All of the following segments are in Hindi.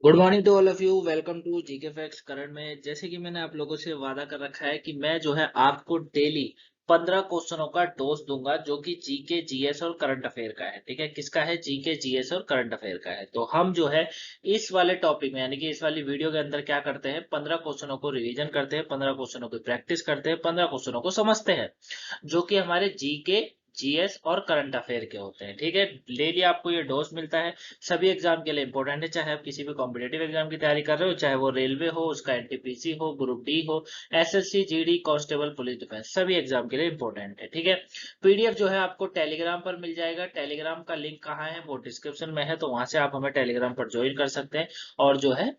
Good morning to all of you. Welcome to GK facts current में। जैसे कि मैंने आप लोगों से वादा कर रखा है कि मैं जो है आपको डेली 15 क्वेश्चनों का डोज दूंगा जो कि जीके जीएस और करंट अफेयर का है। ठीक है, किसका है? जीके जीएस और करंट अफेयर का है। तो हम जो है इस वाले टॉपिक में यानी कि इस वाली वीडियो के अंदर क्या करते हैं, 15 क्वेश्चनों को रिवीजन करते हैं, 15 क्वेश्चनों की प्रैक्टिस करते हैं, 15 क्वेश्चनों को समझते हैं जो कि हमारे जीके जीएस और करंट अफेयर के होते हैं। ठीक है, डेली आपको ये डोज मिलता है। सभी एग्जाम के लिए इंपॉर्टेंट है, चाहे आप किसी भी कॉम्पिटेटिव एग्जाम की तैयारी कर रहे हो, चाहे वो रेलवे हो, उसका एनटीपीसी हो, ग्रुप डी हो, SSC GD constable police defence, सभी एग्जाम के लिए इंपॉर्टेंट है। ठीक है, पीडीएफ जो है आपको टेलीग्राम पर मिल जाएगा। टेलीग्राम का लिंक कहाँ है? वो डिस्क्रिप्शन में है, तो वहां से आप हमें टेलीग्राम पर ज्वाइन कर सकते हैं और जो है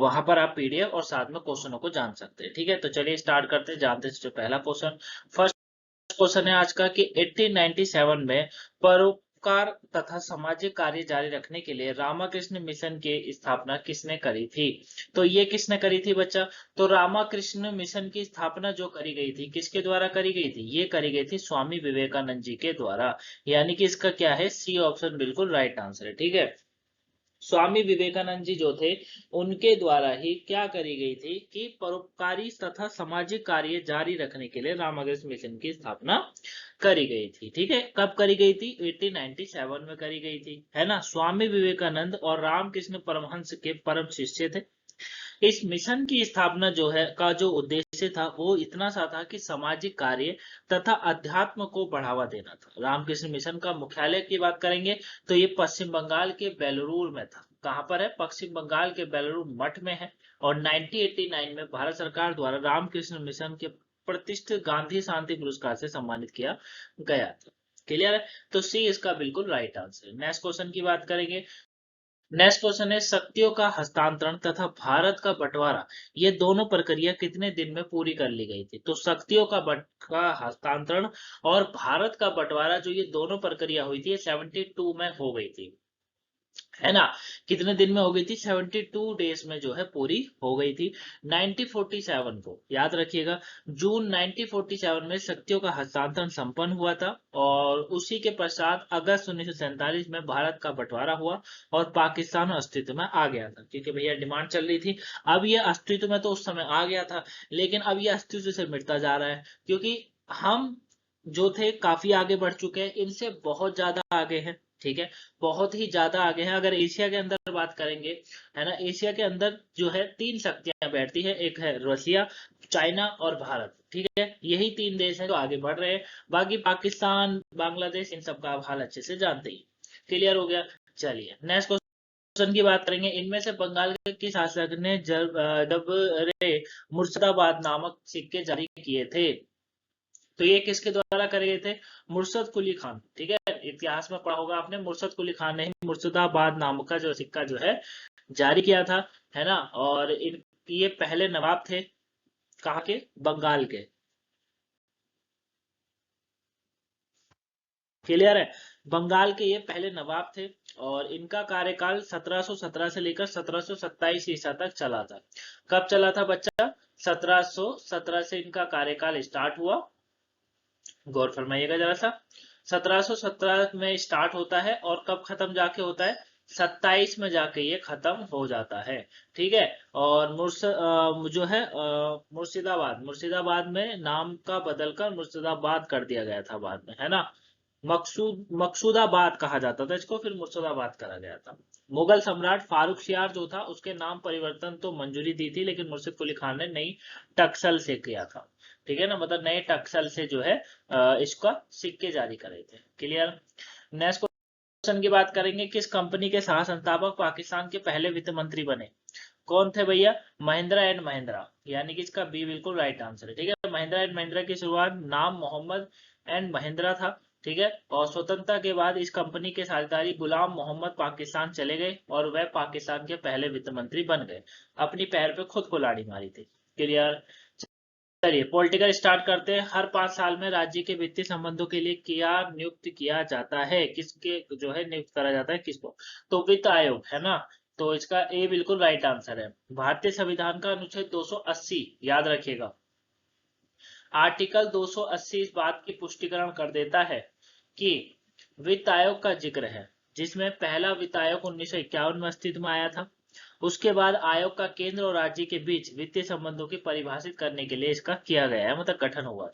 वहां पर आप पीडीएफ और साथ में क्वेश्चनों को जान सकते हैं। ठीक है, तो चलिए स्टार्ट करते हैं। जानते हैं जो पहला क्वेश्चन। फर्स्ट क्वेश्चन है आज का कि 1897 में परोपकार तथा सामाजिक कार्य जारी रखने के लिए रामाकृष्ण मिशन की स्थापना किसने करी थी? तो ये किसने करी थी बच्चा? तो रामाकृष्ण मिशन की स्थापना जो करी गई थी, किसके द्वारा करी गई थी? ये करी गई थी स्वामी विवेकानंद जी के द्वारा। यानी कि इसका क्या है? सी ऑप्शन बिल्कुल राइट आंसर है। ठीक है, स्वामी विवेकानंद जी जो थे उनके द्वारा ही क्या करी गई थी कि परोपकारी तथा सामाजिक कार्य जारी रखने के लिए रामकृष्ण मिशन की स्थापना करी गई थी। ठीक है, कब करी गई थी? 1897 में करी गई थी, है ना। स्वामी विवेकानंद और रामकृष्ण परमहंस के परम शिष्य थे। इस मिशन की स्थापना जो है का जो उद्देश्य था वो इतना सा था कि सामाजिक कार्य तथा अध्यात्म को बढ़ावा देना था। रामकृष्ण मिशन का मुख्यालय की बात करेंगे तो ये पश्चिम बंगाल के बेलूर में था। कहां पर है? पश्चिम बंगाल के बेलूर मठ में है। और 1989 में भारत सरकार द्वारा रामकृष्ण मिशन के प्रतिष्ठित गांधी शांति पुरस्कार से सम्मानित किया गया था। क्लियर है? तो सी इसका बिल्कुल राइट आंसर है। नेक्स्ट क्वेश्चन की बात करेंगे। नेक्स्ट क्वेश्चन है शक्तियों का हस्तांतरण तथा भारत का बंटवारा, ये दोनों प्रक्रिया कितने दिन में पूरी कर ली गई थी? तो शक्तियों का हस्तांतरण और भारत का बंटवारा जो ये दोनों प्रक्रिया हुई थी, ये 72 में हो गई थी, है ना। कितने दिन में हो गई थी? 72 डेज में जो है पूरी हो गई थी। 1947 को याद रखिएगा, जून 1947 में शक्तियों का हस्तांतरण संपन्न हुआ था। और उसी के पश्चात अगस्त 1947 में भारत का बंटवारा हुआ और पाकिस्तान अस्तित्व में आ गया था, क्योंकि भैया डिमांड चल रही थी। अब ये अस्तित्व में तो उस समय आ गया था, लेकिन अब ये अस्तित्व से मिटता जा रहा है, क्योंकि हम जो थे काफी आगे बढ़ चुके हैं, इनसे बहुत ज्यादा आगे हैं। ठीक है, बहुत ही ज्यादा आगे हैं। अगर एशिया के अंदर बात करेंगे, है ना, एशिया के अंदर जो है तीन शक्तियां बैठती है, एक है रसिया, चाइना और भारत। ठीक है, यही तीन देश हैं जो आगे बढ़ रहे हैं। बाकी पाकिस्तान, बांग्लादेश, इन सब का आप हाल अच्छे से जानते ही। क्लियर हो गया? चलिए नेक्स्ट क्वेश्चन की बात करेंगे। इनमें से बंगाल के शासक ने जब रे मुर्शिदाबाद नामक सिक्के जारी किए थे, तो ये किसके द्वारा करे गए थे? मुर्शद कुली खान। ठीक है, इतिहास में पढ़ा होगा आपने, मुर्शद कुली खान ने ही मुर्शिदाबाद नाम का जो सिक्का जो है जारी किया था, है ना। और ये पहले नवाब थे, कहाँ के? बंगाल के। क्लियर है? बंगाल के ये पहले नवाब थे। और इनका कार्यकाल 1717 से लेकर 1727 ईसा तक चला था। कब चला था बच्चा? 1717 से इनका कार्यकाल स्टार्ट हुआ। गौर फरमाइएगा जरा सा। 1717 में स्टार्ट होता है और कब खत्म जाके होता है? 27 में जाके ये खत्म हो जाता है। ठीक है, और जो है मुर्शिदाबाद, मुर्शिदाबाद में नाम का बदलकर मुर्शिदाबाद कर दिया गया था बाद में, है ना। मकसूदाबाद कहा जाता था इसको, फिर मुर्शिदाबाद करा गया था। मुगल सम्राट फारूक शियार जो था उसके नाम परिवर्तन तो मंजूरी दी थी, लेकिन मुर्शिद कुली खान ने नई टक्सल से किया था। ठीक है ना, मतलब नए टक्सल से जो है इसका सिक्के जारी करे थे। क्लियर? नेक्स्ट क्वेश्चन की बात करेंगे। किस कंपनी के सह संस्थापक पाकिस्तान के पहले वित्त मंत्री बने? कौन थे भैया? महिंद्रा एंड महिंद्रा। यानी कि इसका बी बिल्कुल राइट आंसर है। ठीक है, महिंद्रा एंड महिंद्रा की शुरुआत नाम मोहम्मद एंड महिंद्रा था। ठीक है, और स्वतंत्रता के बाद इस कंपनी के साझेदारी गुलाम मोहम्मद पाकिस्तान चले गए और वह पाकिस्तान के पहले वित्त मंत्री बन गए। अपनी पैर पे खुद कुल्हाड़ी मारी थी। क्लियर? चलिए पॉलिटिकल स्टार्ट करते हैं। हर 5 साल में राज्य के वित्तीय संबंधों के लिए क्या नियुक्त किया जाता है? किसके जो है नियुक्त करा जाता है किसको? तो वित्त आयोग, है ना। तो इसका ए बिल्कुल राइट आंसर है। भारतीय संविधान का अनुच्छेद 280 याद रखिएगा। आर्टिकल 280 इस बात की पुष्टिकरण कर देता है कि वित्त आयोग का जिक्र है, जिसमें पहला वित्त आयोग 1951 में अस्तित्व में आया था। उसके बाद आयोग का केंद्र और राज्य के बीच वित्तीय संबंधों की परिभाषित करने के लिए इसका किया गया है, मतलब गठन हुआ।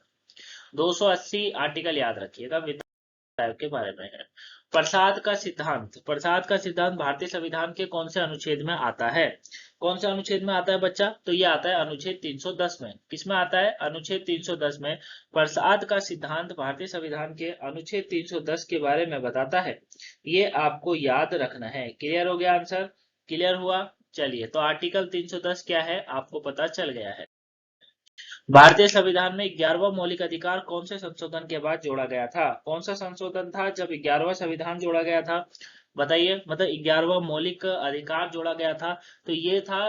280 आर्टिकल याद रखिएगा वित्त आयोग के बारे में है। प्रसाद का सिद्धांत भारतीय संविधान के कौन से अनुच्छेद में आता है? कौन से अनुच्छेद में आता है बच्चा? तो ये आता है अनुच्छेद 310 में। किसमें आता है? अनुच्छेद 310 में। प्रसाद का सिद्धांत भारतीय संविधान के अनुच्छेद 310 के बारे में बताता है। ये आपको याद रखना है। क्लियर हो गया आंसर? क्लियर हुआ? चलिए, तो आर्टिकल 310 क्या है आपको पता चल गया है। भारतीय संविधान में 11वां मौलिक अधिकार कौन से संशोधन के बाद जोड़ा गया था? कौन सा संशोधन था जब 11वां संविधान जोड़ा गया था? बताइए, मतलब 11वां मौलिक अधिकार जोड़ा गया था। तो ये था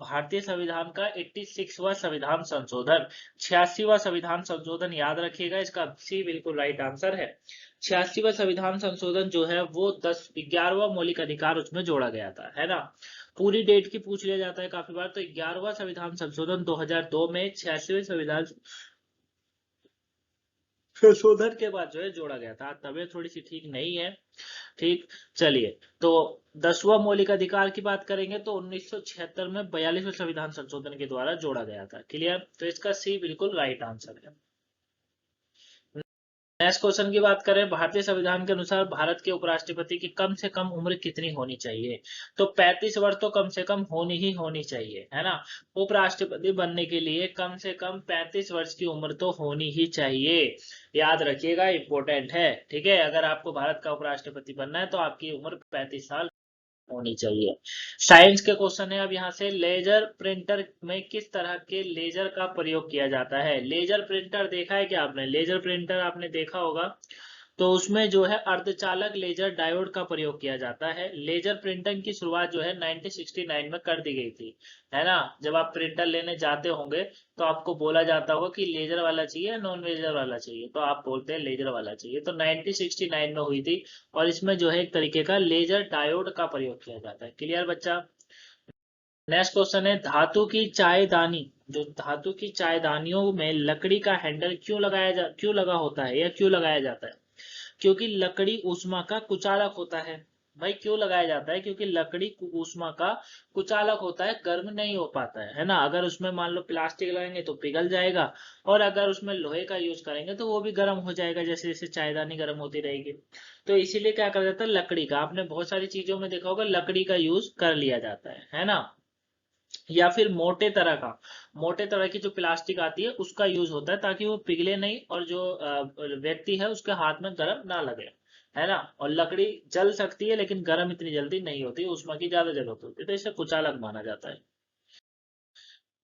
भारतीय संविधान का 86वां संविधान संशोधन। 86वां संविधान संशोधन याद रखिएगा, इसका सी बिल्कुल राइट आंसर है। 86वां संविधान संशोधन जो है वो 11वां मौलिक अधिकार उसमें जोड़ा गया था, है ना। पूरी डेट की पूछ लिया जाता है काफी बार, तो 11वां संविधान संशोधन 2002 में 86वें संविधान संशोधन के बाद जो है जोड़ा गया था। तबीयत थोड़ी सी ठीक नहीं है। ठीक, चलिए, तो 10वां मौलिक अधिकार की बात करेंगे तो 1976 में 42वें संविधान संशोधन के द्वारा जोड़ा गया था। क्लियर? तो इसका सी बिल्कुल राइट आंसर है। नेक्स्ट क्वेश्चन की बात करें, भारतीय संविधान के अनुसार भारत के उपराष्ट्रपति की कम से कम उम्र कितनी होनी चाहिए? तो 35 वर्ष तो कम से कम होनी चाहिए, है ना। उपराष्ट्रपति बनने के लिए कम से कम 35 वर्ष की उम्र तो होनी ही चाहिए। याद रखिएगा, इंपॉर्टेंट है। ठीक है, अगर आपको भारत का उपराष्ट्रपति बनना है तो आपकी उम्र 35 साल होनी चाहिए। साइंस के क्वेश्चन है अब यहाँ से, लेजर प्रिंटर में किस तरह के लेजर का प्रयोग किया जाता है? लेजर प्रिंटर देखा है क्या आपने? लेजर प्रिंटर आपने देखा होगा, तो उसमें जो है अर्धचालक लेजर डायोड का प्रयोग किया जाता है। लेजर प्रिंटिंग की शुरुआत जो है 1969 में कर दी गई थी, है ना। जब आप प्रिंटर लेने जाते होंगे तो आपको बोला जाता होगा कि लेजर वाला चाहिए, नॉन लेजर वाला चाहिए, तो आप बोलते हैं लेजर वाला चाहिए। तो 1969 में हुई थी, और इसमें जो है एक तरीके का लेजर डायोड का प्रयोग किया जाता है। क्लियर बच्चा? नेक्स्ट क्वेश्चन है, धातु की चायदानियों में लकड़ी का हैंडल क्यों लगा होता है या क्यों लगाया जाता है? क्योंकि लकड़ी ऊष्मा का कुचालक होता है। भाई क्यों लगाया जाता है? क्योंकि लकड़ी ऊष्मा का कुचालक होता है, गर्म नहीं हो पाता है ना। अगर उसमें मान लो प्लास्टिक लगाएंगे तो पिघल जाएगा, और अगर उसमें लोहे का यूज करेंगे तो वो भी गर्म हो जाएगा, जैसे जैसे चायदानी गर्म होती रहेगी। तो इसीलिए क्या कर जाता है, लकड़ी का, आपने बहुत सारी चीजों में देखा होगा लकड़ी का यूज कर लिया जाता है ना। या फिर मोटे तरह की जो प्लास्टिक आती है उसका यूज होता है, ताकि वो पिघले नहीं और जो व्यक्ति है उसके हाथ में गर्म ना लगे, है ना। और लकड़ी जल सकती है लेकिन गर्म इतनी जल्दी नहीं होती, ऊष्मा की ज्यादा जरूरत होती है, तो इसे कुचालक माना जाता है।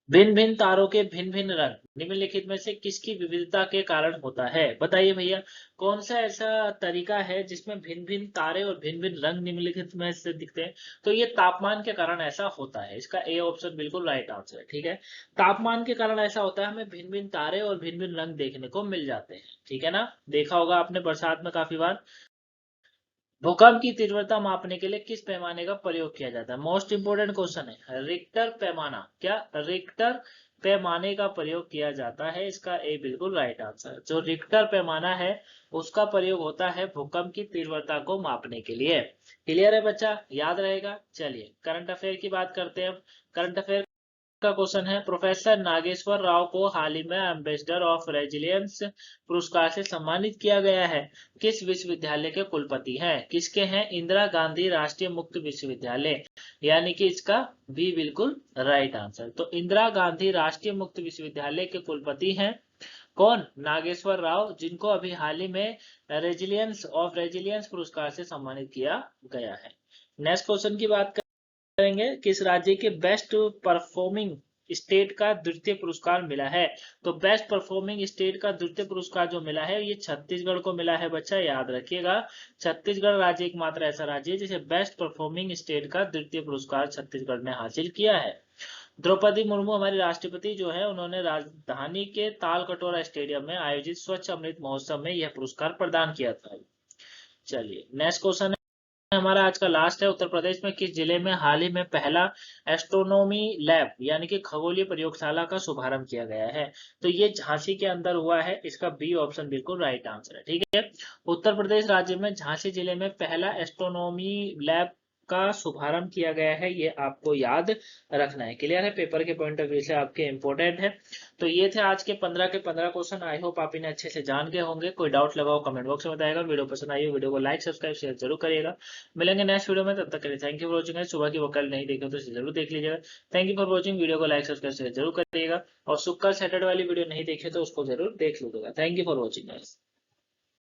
भिन्न भिन्न तारों के भिन्न भिन्न रंग निम्नलिखित में से किसकी विविधता के कारण होता है? बताइए भैया, कौन सा ऐसा तरीका है जिसमें भिन्न भिन्न तारे और भिन्न भिन्न रंग निम्नलिखित में से दिखते हैं? तो ये तापमान के कारण ऐसा होता है। इसका ए ऑप्शन बिल्कुल राइट आंसर है। ठीक है, तापमान के कारण ऐसा होता है, हमें भिन्न भिन्न तारे और भिन्न भिन्न रंग देखने को मिल जाते हैं। ठीक है ना, देखा होगा आपने बरसात में काफी बार। भूकंप की तीव्रता मापने के लिए किस पैमाने का प्रयोग किया जाता है? मोस्ट इंपोर्टेंट क्वेश्चन है। रिक्टर पैमाना, क्या रिक्टर पैमाने का प्रयोग किया जाता है? इसका ए बिल्कुल राइट आंसर। जो रिक्टर पैमाना है उसका प्रयोग होता है भूकंप की तीव्रता को मापने के लिए। क्लियर है बच्चा? याद रहेगा। चलिए, करंट अफेयर की बात करते हैं। करंट अफेयर का क्वेश्चन है, प्रोफेसर नागेश्वर राव को हाल ही में एम्बेसडर ऑफ रेजिलियंस पुरस्कार से सम्मानित किया गया है। किस विश्वविद्यालय के कुलपति हैं? किसके हैं? इंदिरा गांधी राष्ट्रीय मुक्त विश्वविद्यालय, यानी कि इसका बी बिल्कुल राइट आंसर। तो इंदिरा गांधी राष्ट्रीय मुक्त विश्वविद्यालय के कुलपति हैं कौन? नागेश्वर राव, जिनको अभी हाल ही में रेजिलियंस पुरस्कार से सम्मानित किया गया है। नेक्स्ट क्वेश्चन की बात करेंगे, किस राज्य के बेस्ट परफॉर्मिंग स्टेट का द्वितीय पुरस्कार मिला है? तो बेस्ट परफॉर्मिंग स्टेट का द्वितीय पुरस्कार जो मिला है ये छत्तीसगढ़ को मिला है बच्चा, याद रखिएगा। छत्तीसगढ़ राज्य एकमात्र ऐसा राज्य है जिसे बेस्ट परफॉर्मिंग स्टेट का द्वितीय पुरस्कार छत्तीसगढ़ ने हासिल किया है। द्रौपदी मुर्मू हमारी राष्ट्रपति जो है, उन्होंने राजधानी के तालकटोरा स्टेडियम में आयोजित स्वच्छ अमृत महोत्सव में यह पुरस्कार प्रदान किया था। चलिए, नेक्स्ट क्वेश्चन हमारा आज का लास्ट है। उत्तर प्रदेश में किस जिले में हाल ही में पहला एस्ट्रोनॉमी लैब यानी कि खगोलीय प्रयोगशाला का शुभारंभ किया गया है? तो ये झांसी के अंदर हुआ है। इसका बी ऑप्शन बिल्कुल राइट आंसर है। ठीक है, उत्तर प्रदेश राज्य में झांसी जिले में पहला एस्ट्रोनॉमी लैब का शुभारंभ किया गया है, ये आपको याद रखना है। क्लियर है? पेपर के पॉइंट ऑफ व्यू से आपके इंपॉर्टेंट है। तो ये थे आज के 15 क्वेश्चन। आई होप आप इन्हें अच्छे से जान गए होंगे। कोई डाउट लगा हो कमेंट बॉक्स में बताएगा। वीडियो पसंद आई हो वीडियो को लाइक सब्सक्राइब शेयर जरूर करिएगा। मिलेंगे नेक्स्ट वीडियो में, तब तक के लिए थैंक यू फॉर वॉचिंग। सुबह की वकल नहीं देखे तो इसे जरूर देख लीजिएगा। Thank you for watching. Video को लाइक सब्सक्राइब शेयर जरूर करिएगा। और शुक्र सैटरडे वाली वीडियो नहीं देखी तो उसको जरूर देख लीजिएगा। Thank you for watching.